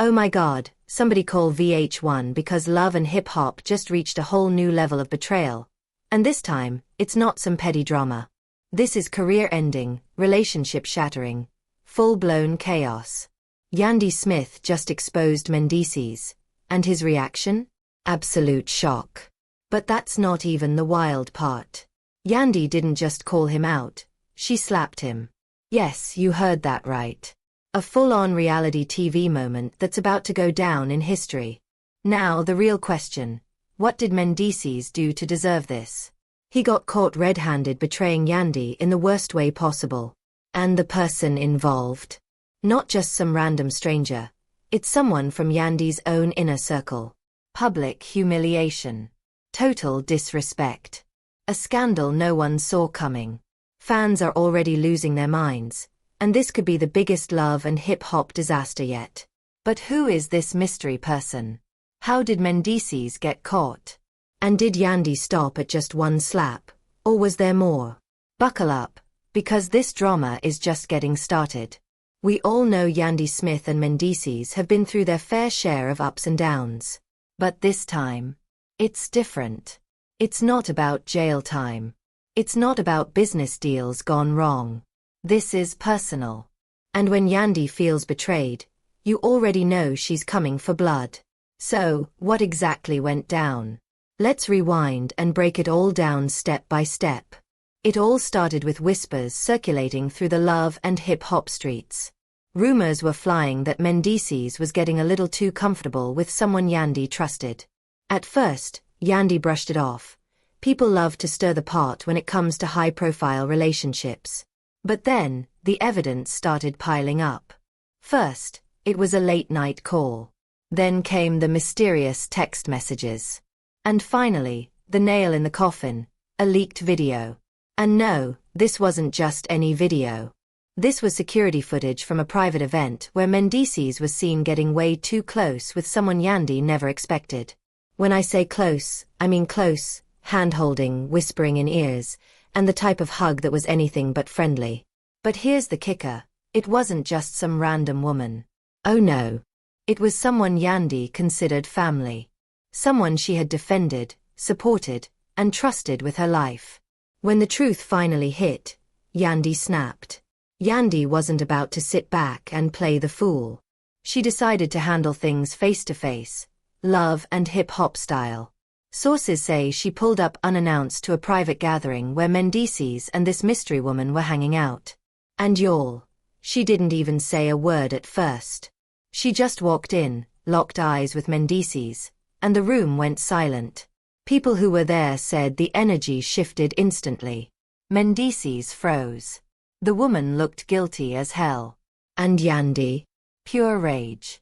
Oh my god, somebody call VH1 because love and hip-hop just reached a whole new level of betrayal. And this time, it's not some petty drama. This is career-ending, relationship-shattering, full-blown chaos. Yandy Smith just exposed Mendeecees. And his reaction? Absolute shock. But that's not even the wild part. Yandy didn't just call him out, she slapped him. Yes, you heard that right. A full-on reality TV moment that's about to go down in history. Now the real question, what did Mendeecees do to deserve this? He got caught red-handed betraying Yandy in the worst way possible. And the person involved? Not just some random stranger. It's someone from Yandy's own inner circle. Public humiliation. Total disrespect. A scandal no one saw coming. Fans are already losing their minds, and this could be the biggest love and hip-hop disaster yet. But who is this mystery person? How did Mendeecees get caught? And did Yandy stop at just one slap, or was there more? Buckle up, because this drama is just getting started. We all know Yandy Smith and Mendeecees have been through their fair share of ups and downs. But this time, it's different. It's not about jail time. It's not about business deals gone wrong. This is personal. And when Yandy feels betrayed, you already know she's coming for blood. So, what exactly went down? Let's rewind and break it all down step by step. It all started with whispers circulating through the love and hip-hop streets. Rumors were flying that Mendeecees was getting a little too comfortable with someone Yandy trusted. At first, Yandy brushed it off. People love to stir the pot when it comes to high-profile relationships. But then, the evidence started piling up. First, it was a late-night call. Then came the mysterious text messages. And finally, the nail in the coffin, a leaked video. And no, this wasn't just any video. This was security footage from a private event where Mendeecees was seen getting way too close with someone Yandy never expected. When I say close, I mean close, hand-holding, whispering in ears, and the type of hug that was anything but friendly. But here's the kicker, it wasn't just some random woman. Oh no. It was someone Yandy considered family. Someone she had defended, supported, and trusted with her life. When the truth finally hit, Yandy snapped. Yandy wasn't about to sit back and play the fool. She decided to handle things face-to-face, love and hip-hop style. Sources say she pulled up unannounced to a private gathering where Mendeecees and this mystery woman were hanging out. And y'all, she didn't even say a word at first. She just walked in, locked eyes with Mendeecees, and the room went silent. People who were there said the energy shifted instantly. Mendeecees froze. The woman looked guilty as hell. And Yandy? Pure rage.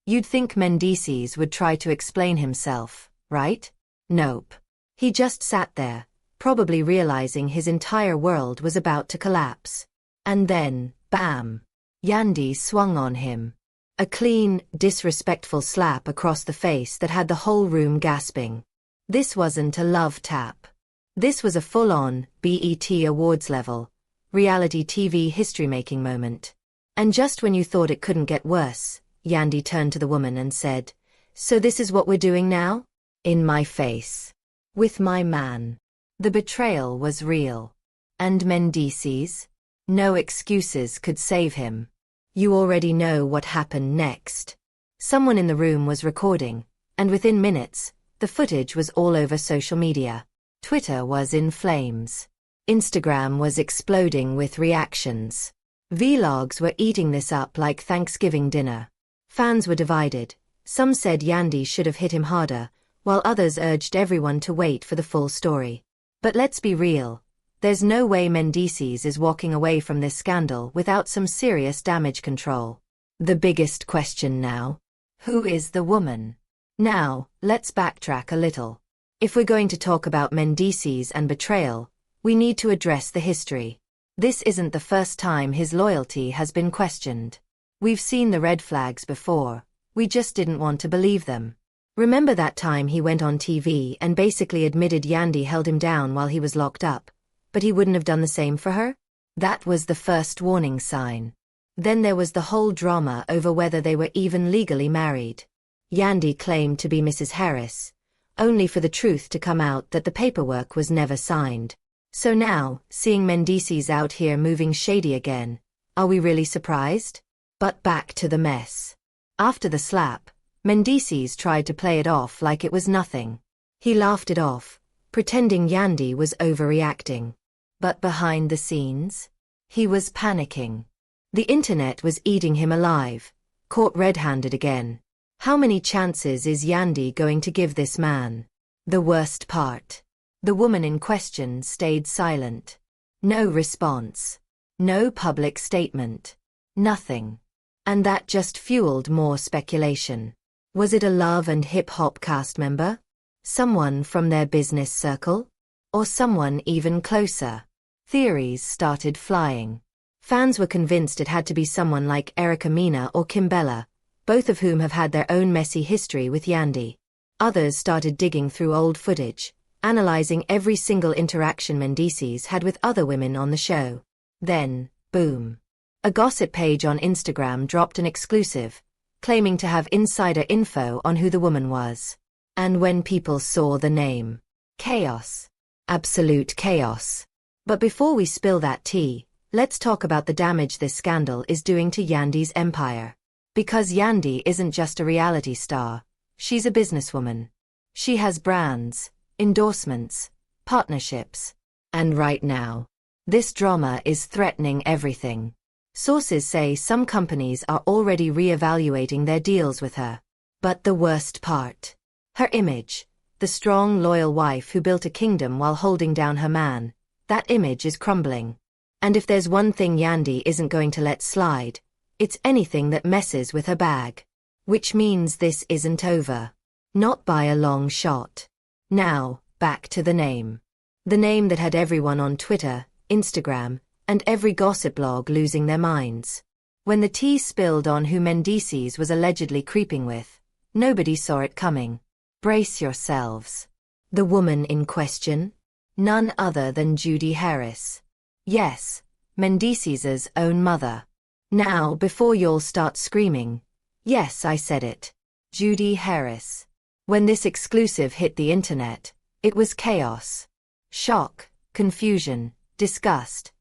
You'd think Mendeecees would try to explain himself, right? Nope. He just sat there, probably realizing his entire world was about to collapse. And then, bam! Yandy swung on him. A clean, disrespectful slap across the face that had the whole room gasping. This wasn't a love tap. This was a full-on, BET Awards level, reality TV history-making moment. And just when you thought it couldn't get worse, Yandy turned to the woman and said, "So this is what we're doing now? In my face. With my man." The betrayal was real. And Mendeecees? No excuses could save him. You already know what happened next. Someone in the room was recording, and within minutes, the footage was all over social media. Twitter was in flames. Instagram was exploding with reactions. Vlogs were eating this up like Thanksgiving dinner. Fans were divided. Some said Yandy should have hit him harder, while others urged everyone to wait for the full story. But let's be real. There's no way Mendeecees is walking away from this scandal without some serious damage control. The biggest question now? Who is the woman? Now, let's backtrack a little. If we're going to talk about Mendeecees and betrayal, we need to address the history. This isn't the first time his loyalty has been questioned. We've seen the red flags before, we just didn't want to believe them. Remember that time he went on TV and basically admitted Yandy held him down while he was locked up, but he wouldn't have done the same for her? That was the first warning sign. Then there was the whole drama over whether they were even legally married. Yandy claimed to be Mrs. Harris, only for the truth to come out that the paperwork was never signed. So now, seeing Mendeecees out here moving shady again, are we really surprised? But back to the mess. After the slap, Mendeecees tried to play it off like it was nothing. He laughed it off, pretending Yandy was overreacting. But behind the scenes, he was panicking. The internet was eating him alive, caught red-handed again. How many chances is Yandy going to give this man? The worst part. The woman in question stayed silent. No response. No public statement. Nothing. And that just fueled more speculation. Was it a Love and Hip Hop cast member? Someone from their business circle? Or someone even closer? Theories started flying. Fans were convinced it had to be someone like Erica Mena or Kimbella, both of whom have had their own messy history with Yandy. Others started digging through old footage, analyzing every single interaction Mendeecees had with other women on the show. Then, boom. A gossip page on Instagram dropped an exclusive, claiming to have insider info on who the woman was. And when people saw the name, chaos. Absolute chaos. But before we spill that tea, let's talk about the damage this scandal is doing to Yandy's empire. Because Yandy isn't just a reality star, she's a businesswoman. She has brands, endorsements, partnerships. And right now, this drama is threatening everything. Sources say some companies are already re-evaluating their deals with her. But the worst part. Her image, the strong, loyal wife who built a kingdom while holding down her man, that image is crumbling. And if there's one thing Yandy isn't going to let slide, it's anything that messes with her bag. Which means this isn't over. Not by a long shot. Now, back to the name. The name that had everyone on Twitter, Instagram, and every gossip blog losing their minds. When the tea spilled on who Mendeecees was allegedly creeping with, nobody saw it coming. Brace yourselves. The woman in question? None other than Judy Harris. Yes, Mendeecees' own mother. Now, before y'all start screaming, yes, I said it. Judy Harris. When this exclusive hit the internet, it was chaos. Shock, confusion, disgust.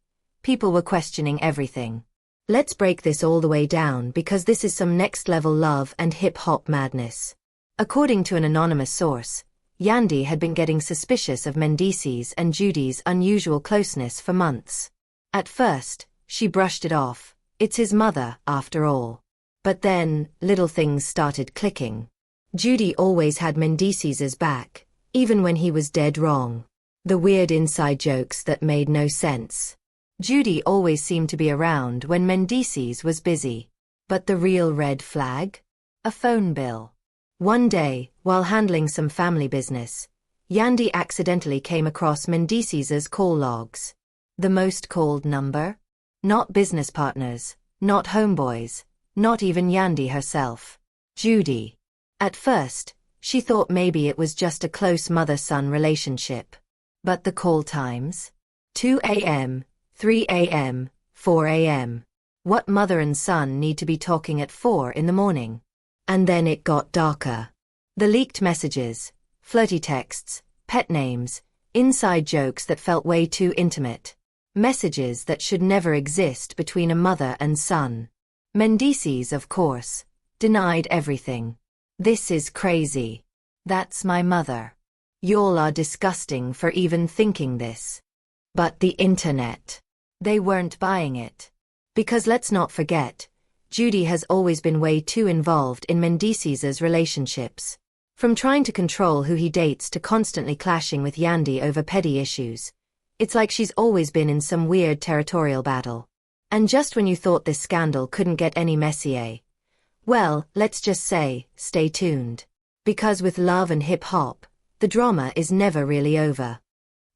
People were questioning everything. Let's break this all the way down because this is some next-level love and hip-hop madness. According to an anonymous source, Yandy had been getting suspicious of Mendeecees and Judy's unusual closeness for months. At first, she brushed it off. It's his mother, after all. But then, little things started clicking. Judy always had Mendeecees' back, even when he was dead wrong. The weird inside jokes that made no sense. Judy always seemed to be around when Mendeecees was busy. But the real red flag? A phone bill. One day, while handling some family business, Yandy accidentally came across Mendeecees' call logs. The most called number? Not business partners, not homeboys, not even Yandy herself. Judy. At first, she thought maybe it was just a close mother-son relationship. But the call times? 2 a.m., 3 a.m., 4 a.m. What mother and son need to be talking at 4 in the morning? And then it got darker. The leaked messages, flirty texts, pet names, inside jokes that felt way too intimate. Messages that should never exist between a mother and son. Mendeecees, of course, denied everything. This is crazy. That's my mother. Y'all are disgusting for even thinking this. But the internet. They weren't buying it. Because let's not forget, Judy has always been way too involved in Mendeecees' relationships. From trying to control who he dates to constantly clashing with Yandy over petty issues. It's like she's always been in some weird territorial battle. And just when you thought this scandal couldn't get any messier, well, let's just say, stay tuned. Because with love and hip-hop, the drama is never really over.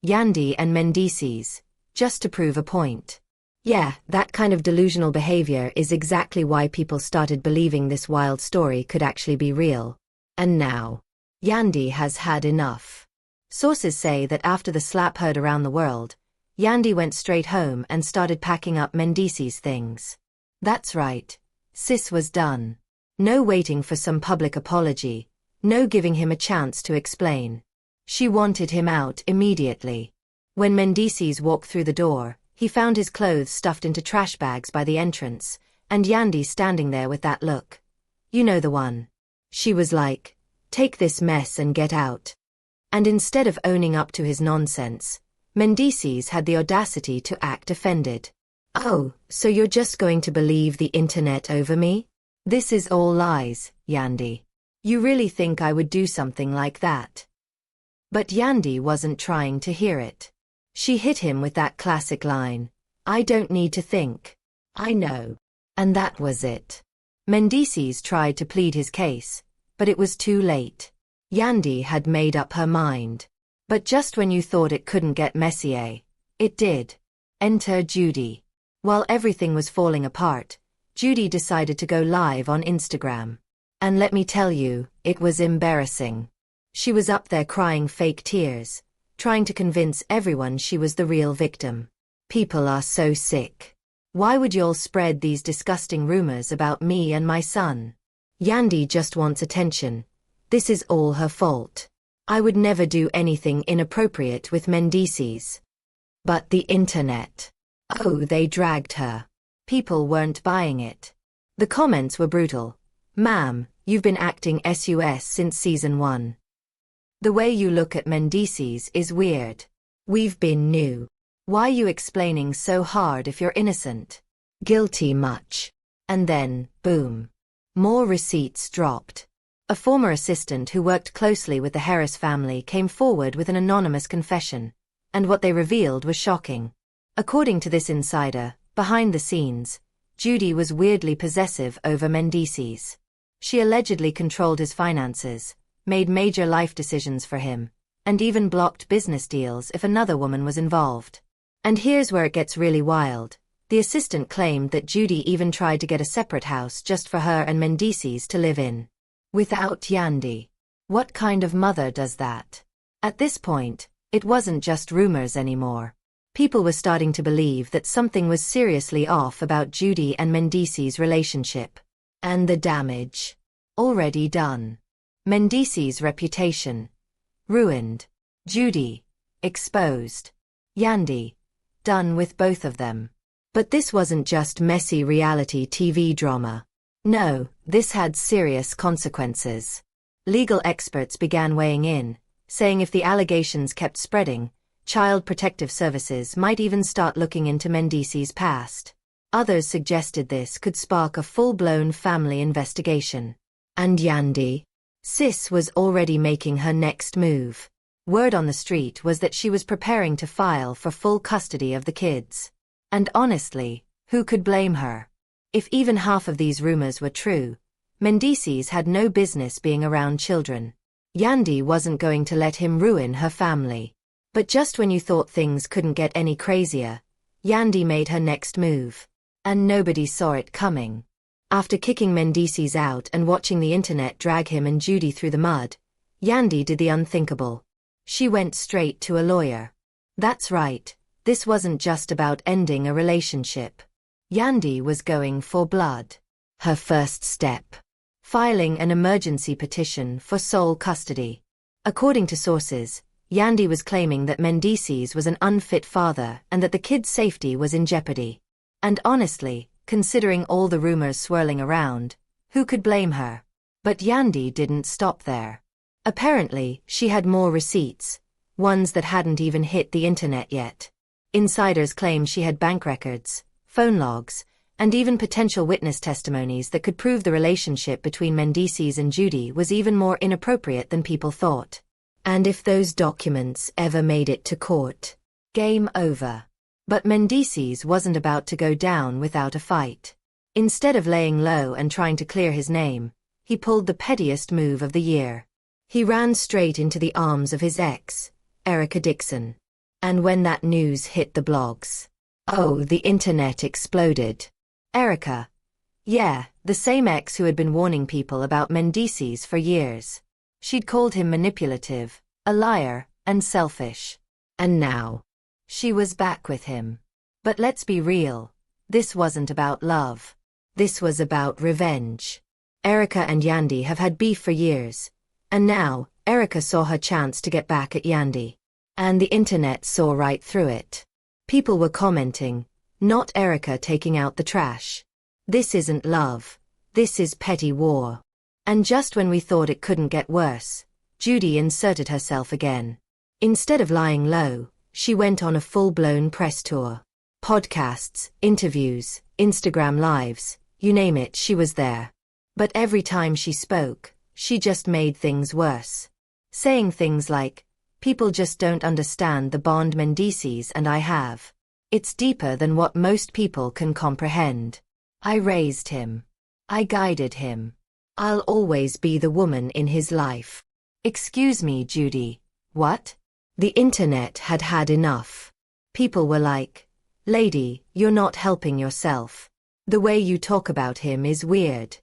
Yandy and Mendeecees, just to prove a point. Yeah, that kind of delusional behavior is exactly why people started believing this wild story could actually be real. And now, Yandy has had enough. Sources say that after the slap heard around the world, Yandy went straight home and started packing up Mendeecees' things. That's right. Sis was done. No waiting for some public apology, no giving him a chance to explain. She wanted him out immediately. When Mendeecees walked through the door, he found his clothes stuffed into trash bags by the entrance, and Yandy standing there with that look. You know the one. She was like, take this mess and get out. And instead of owning up to his nonsense, Mendeecees had the audacity to act offended. Oh, so you're just going to believe the internet over me? This is all lies, Yandy. You really think I would do something like that? But Yandy wasn't trying to hear it. She hit him with that classic line, I don't need to think. I know. And that was it. Mendeecees tried to plead his case, but it was too late. Yandy had made up her mind. But just when you thought it couldn't get messier, it did. Enter Judy. While everything was falling apart, Judy decided to go live on Instagram. And let me tell you, it was embarrassing. She was up there crying fake tears, trying to convince everyone she was the real victim. People are so sick. Why would y'all spread these disgusting rumors about me and my son? Yandy just wants attention. This is all her fault. I would never do anything inappropriate with Mendeecees. But the internet. Oh, they dragged her. People weren't buying it. The comments were brutal. Ma'am, you've been acting sus since season 1. The way you look at Mendeecees is weird. We've been new. Why you explaining so hard if you're innocent? Guilty much. And then, boom. More receipts dropped. A former assistant who worked closely with the Harris family came forward with an anonymous confession, and what they revealed was shocking. According to this insider, behind the scenes, Judy was weirdly possessive over Mendeecees. She allegedly controlled his finances, made major life decisions for him, and even blocked business deals if another woman was involved. And here's where it gets really wild. The assistant claimed that Judy even tried to get a separate house just for her and Mendeecees to live in. Without Yandy. What kind of mother does that? At this point, it wasn't just rumors anymore. People were starting to believe that something was seriously off about Judy and Mendeecees' relationship. And the damage. Already done. Mendeecees' reputation. Ruined. Judy. Exposed. Yandy. Done with both of them. But this wasn't just messy reality TV drama. No, this had serious consequences. Legal experts began weighing in, saying if the allegations kept spreading, Child Protective Services might even start looking into Mendeecees' past. Others suggested this could spark a full-blown family investigation. And Yandy? Sis was already making her next move. Word on the street was that she was preparing to file for full custody of the kids. And honestly, who could blame her? If even half of these rumors were true, Mendeecees had no business being around children. Yandy wasn't going to let him ruin her family. But just when you thought things couldn't get any crazier, Yandy made her next move. And nobody saw it coming. After kicking Mendeecees out and watching the internet drag him and Judy through the mud, Yandy did the unthinkable. She went straight to a lawyer. That's right, this wasn't just about ending a relationship. Yandy was going for blood. Her first step. Filing an emergency petition for sole custody. According to sources, Yandy was claiming that Mendeecees was an unfit father and that the kid's safety was in jeopardy. And honestly, considering all the rumors swirling around, who could blame her? But Yandy didn't stop there. Apparently, she had more receipts, ones that hadn't even hit the internet yet. Insiders claim she had bank records, phone logs, and even potential witness testimonies that could prove the relationship between Mendeecees and Judy was even more inappropriate than people thought. And if those documents ever made it to court, game over. But Mendeecees wasn't about to go down without a fight. Instead of laying low and trying to clear his name, he pulled the pettiest move of the year. He ran straight into the arms of his ex, Erica Dixon. And when that news hit the blogs, oh, the internet exploded. Erica. Yeah, the same ex who had been warning people about Mendeecees for years. She'd called him manipulative, a liar, and selfish. And now, she was back with him. But let's be real, this wasn't about love. This was about revenge. Erica and Yandy have had beef for years. And now, Erica saw her chance to get back at Yandy. And the internet saw right through it. People were commenting, "Not Erica taking out the trash. This isn't love. This is petty war." And just when we thought it couldn't get worse, Judy inserted herself again. Instead of lying low, she went on a full-blown press tour. Podcasts, interviews, Instagram lives, you name it, she was there. But every time she spoke, she just made things worse. Saying things like, "People just don't understand the bond Mendeecees and I have. It's deeper than what most people can comprehend. I raised him. I guided him. I'll always be the woman in his life." Excuse me, Judy. What? The internet had had enough. People were like, "Lady, you're not helping yourself. The way you talk about him is weird."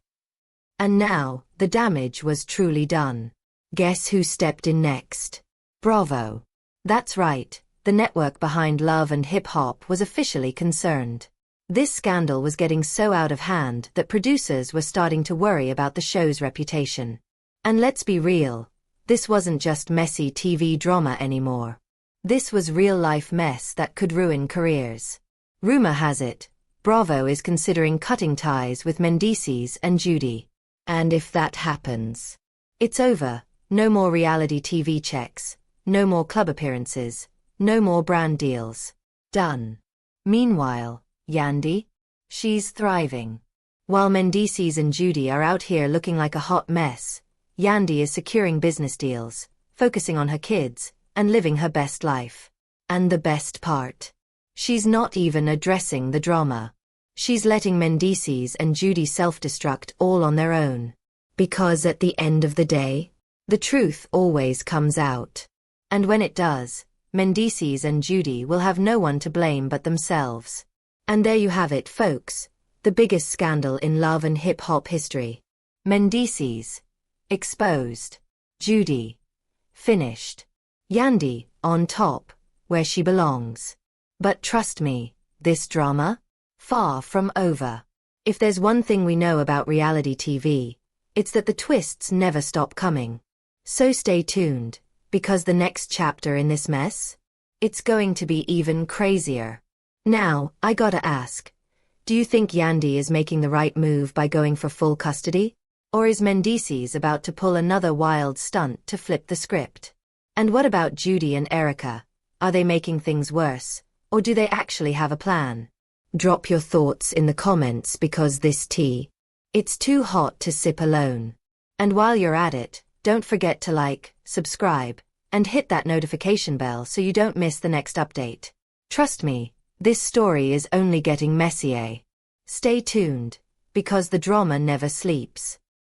And now, the damage was truly done. Guess who stepped in next? Bravo. That's right, the network behind Love and Hip Hop was officially concerned. This scandal was getting so out of hand that producers were starting to worry about the show's reputation. And let's be real, this wasn't just messy TV drama anymore. This was real-life mess that could ruin careers. Rumor has it, Bravo is considering cutting ties with Mendeecees and Judy. And if that happens, it's over. No more reality TV checks, no more club appearances, no more brand deals. Done. Meanwhile, Yandy? She's thriving. While Mendeecees and Judy are out here looking like a hot mess, Yandy is securing business deals, focusing on her kids, and living her best life. And the best part? She's not even addressing the drama. She's letting Mendeecees and Judy self-destruct all on their own. Because at the end of the day, the truth always comes out. And when it does, Mendeecees and Judy will have no one to blame but themselves. And there you have it, folks. The biggest scandal in love and hip-hop history. Mendeecees exposed. Judy finished. Yandy on top, where she belongs. But trust me, this drama? Far from over. If there's one thing we know about reality TV, it's that the twists never stop coming. So stay tuned, because the next chapter in this mess? It's going to be even crazier. Now, I gotta ask, do you think Yandy is making the right move by going for full custody? Or is Mendeecees about to pull another wild stunt to flip the script? And what about Judy and Erica? Are they making things worse, or do they actually have a plan? Drop your thoughts in the comments because this tea, it's too hot to sip alone. And while you're at it, don't forget to like, subscribe, and hit that notification bell so you don't miss the next update. Trust me, this story is only getting messier. Stay tuned, because the drama never sleeps.